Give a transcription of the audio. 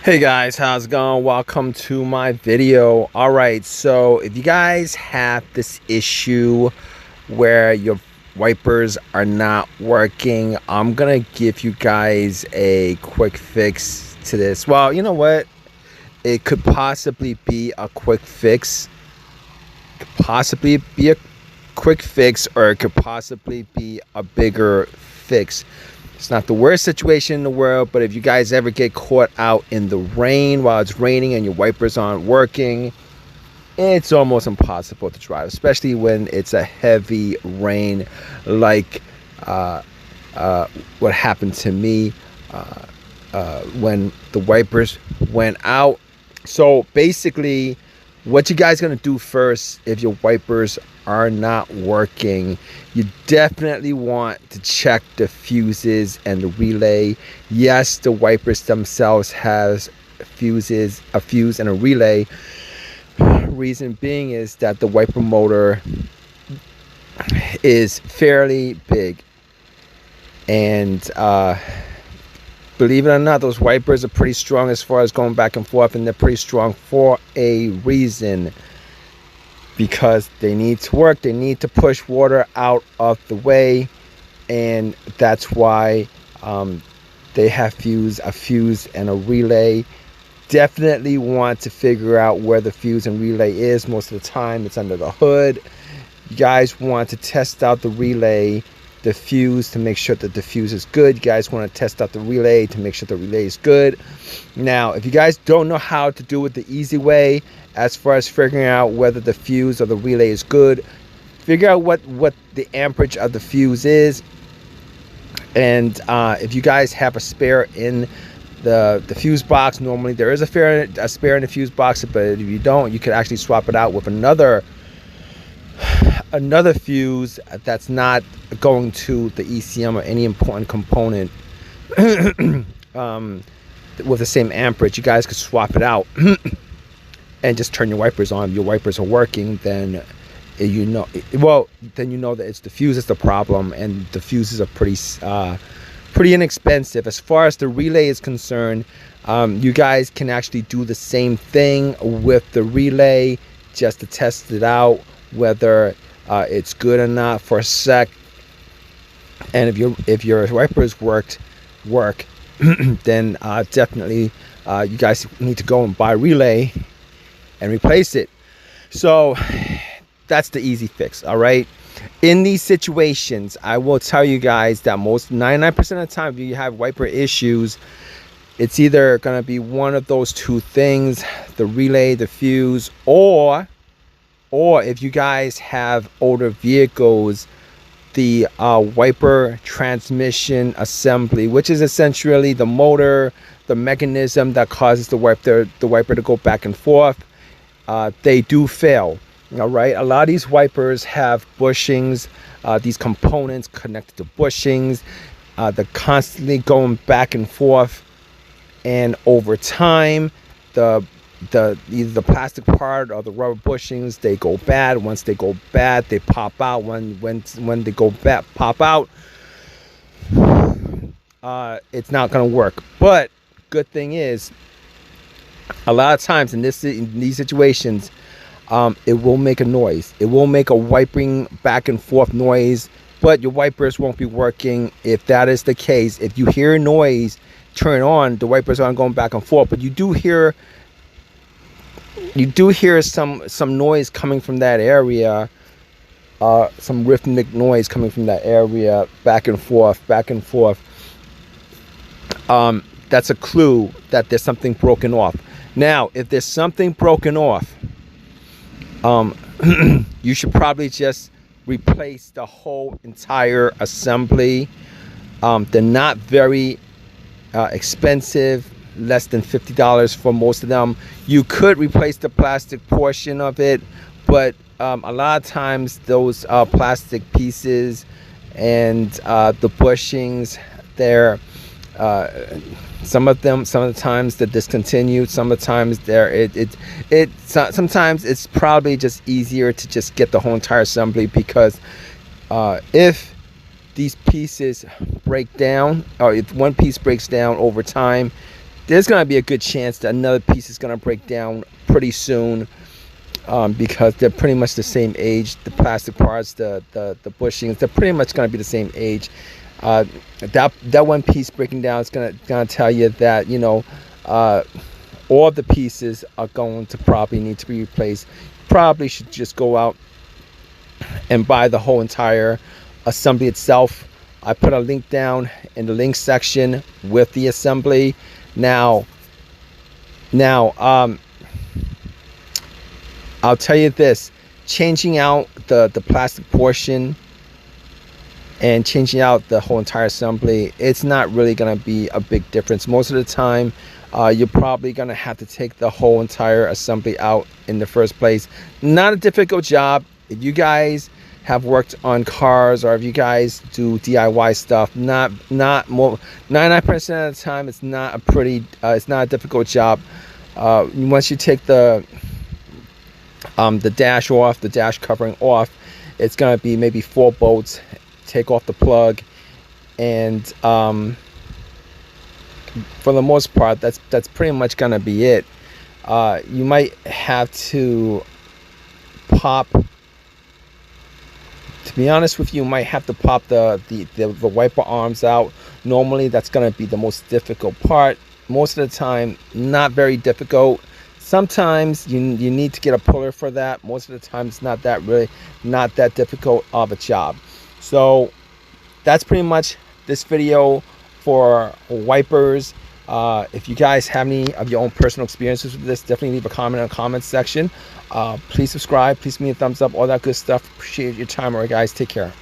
Hey guys, how's it going? Welcome to my video. All right, so if you guys have this issue where your wipers are not working, I'm gonna give you guys a quick fix to this. Well, you know what? It could possibly be a quick fix. Or it could possibly be a bigger fix. It's not the worst situation in the world, but if you guys ever get caught out in the rain while it's raining and your wipers aren't working, it's almost impossible to drive, especially when it's a heavy rain like what happened to me when the wipers went out. So basically, what you guys gonna do first if your wipers are not working, you definitely want to check the fuses and the relay. Yes, the wipers themselves has a fuse and a relay. Reason being is that the wiper motor is fairly big, and believe it or not, those wipers are pretty strong as far as going back and forth, and they're pretty strong for a reason, because they need to work. They need to push water out of the way, and that's why they have a fuse and a relay. Definitely want to figure out where the fuse and relay is. Most of the time it's under the hood. You guys want to test out the relay, the fuse, to make sure that the fuse is good. You guys want to test out the relay to make sure the relay is good. Now, if you guys don't know how to do it the easy way, as far as figuring out whether the fuse or the relay is good, figure out what the amperage of the fuse is, and if you guys have a spare in the fuse box, normally there is a spare in the fuse box, but if you don't, you can actually swap it out with another fuse that's not going to the ECM or any important component with the same amperage. You guys could swap it out and just turn your wipers on. If your wipers are working, then you know that it's the fuse that's the problem, and the fuses are pretty inexpensive. As far as the relay is concerned, you guys can actually do the same thing with the relay, just to test it out whether it's good or not for a sec. And if your wipers work, then definitely you guys need to go and buy a relay and replace it. So that's the easy fix. All right, in these situations, I will tell you guys that 99% of the time, if you have wiper issues, it's either going to be one of those two things: the relay, the fuse, or if you guys have older vehicles, the wiper transmission assembly, which is essentially the motor, the mechanism that causes the wiper to go back and forth. They do fail. All right, a lot of these wipers have bushings, these components connected to bushings. They're constantly going back and forth, and over time, either the plastic part or the rubber bushings, they go bad. Once they go bad, they pop out. When they go bad, pop out, it's not going to work. But good thing is, a lot of times in these situations, it will make a noise. It will make a wiping back and forth noise, but your wipers won't be working. If that is the case, if you hear a noise, turn on. The wipers aren't going back and forth, but you do hear some noise coming from that area, some rhythmic noise coming from that area, back and forth. That's a clue that there's something broken off. Now, if there's something broken off, you should probably just replace the whole entire assembly. They're not very expensive, less than $50 for most of them. You could replace the plastic portion of it, but a lot of times those plastic pieces and the bushings, they're some of the times they're discontinued. Some of the times sometimes it's probably just easier to just get the whole entire assembly, because if these pieces break down, or if one piece breaks down over time, there's going to be a good chance that another piece is going to break down pretty soon, because they're pretty much the same age. The plastic parts, the bushings, they're pretty much going to be the same age. That one piece breaking down is going to tell you that, you know, all the pieces are going to probably need to be replaced. Probably should just go out and buy the whole entire assembly itself. I put a link down in the link section with the assembly. Now, I'll tell you this: changing out the plastic portion and changing out the whole entire assembly, it's not really going to be a big difference. Most of the time, you're probably going to have to take the whole entire assembly out in the first place. Not a difficult job. If you guys have worked on cars, or if you guys do DIY stuff, not more 99% of the time, it's not a difficult job. Once you take the dash off, the dash covering off, it's going to be maybe 4 bolts. Take off the plug, and for the most part, that's pretty much going to be it. You might have to pop, to be honest with you, might have to pop the wiper arms out. Normally that's going to be the most difficult part. Most of the time, not very difficult. Sometimes you need to get a puller for that. Most of the time, it's not that difficult of a job. So that's pretty much this video for wipers. If you guys have any of your own personal experiences with this, definitely leave a comment in the comments section. Please subscribe, please give me a thumbs up, all that good stuff. Appreciate your time. All right, guys, take care.